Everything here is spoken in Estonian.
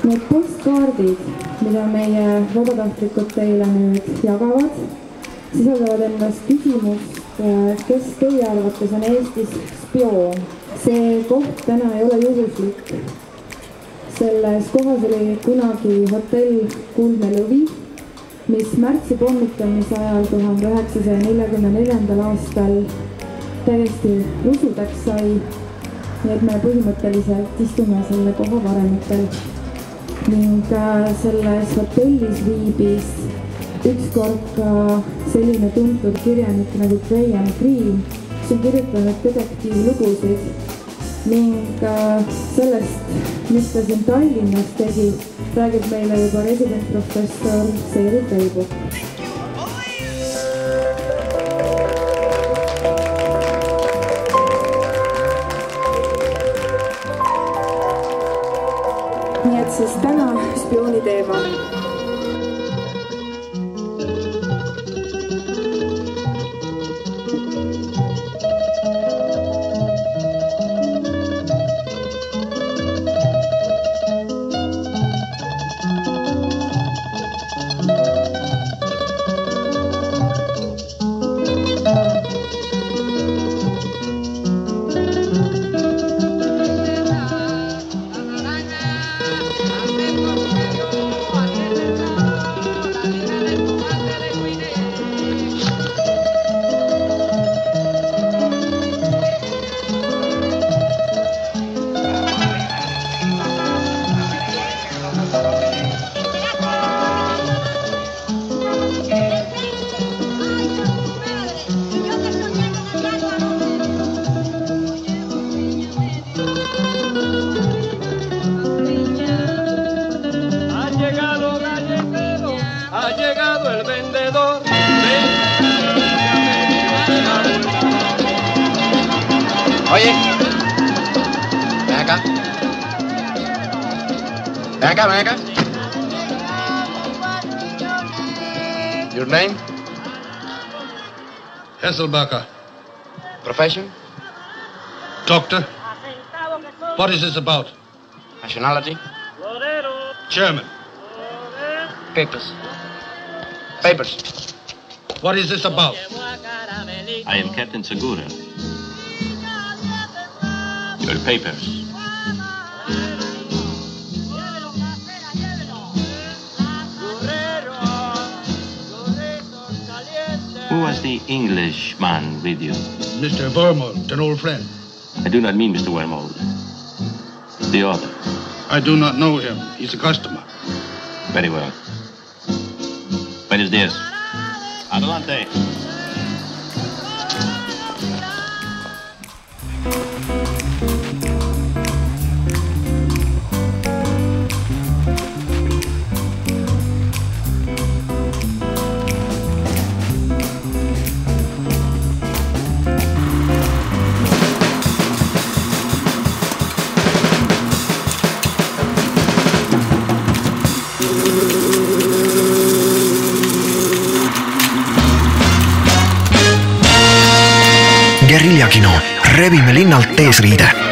Need postkaardid, mida meie vabatahtlikud teile nüüd jagavad, sisaldavad endast küsimust, kes teie arvates on Eestis spioon. See koht täna ei ole juhuslik. Selles kohas oli kunagi hotell Kuldne Lõvi, mis märtsi pommitamise ajal 1944. aastal täiesti rusudeks sai. Nii et me põhimõtteliselt istume selle koha varemitel. Ning selles hotellis viibis ükskord ka selline tuntud kirjanik nagu Graham Greene, kes on kirjutanud detektiivlugusid ning sellest, mis ta siin Tallinnas tegi, räägib meile juba residentprofessor Seeri Peibuk. Nii et siis täna spiooni teema. Oye, ven acá. Ven acá, ven acá. Your name? Hesselbacher. Profession? Doctor. What is this about? Nationality? German. Papers. Papers. What is this about? I am Captain Segura. Your papers. Who was the Englishman with you? Mr. Wormold, an old friend. I do not mean Mr. Wormold. The author. I do not know him. He's a customer. Very well. Buenos días. Adelante. Guerilla kino, rebime linnalt eesriide.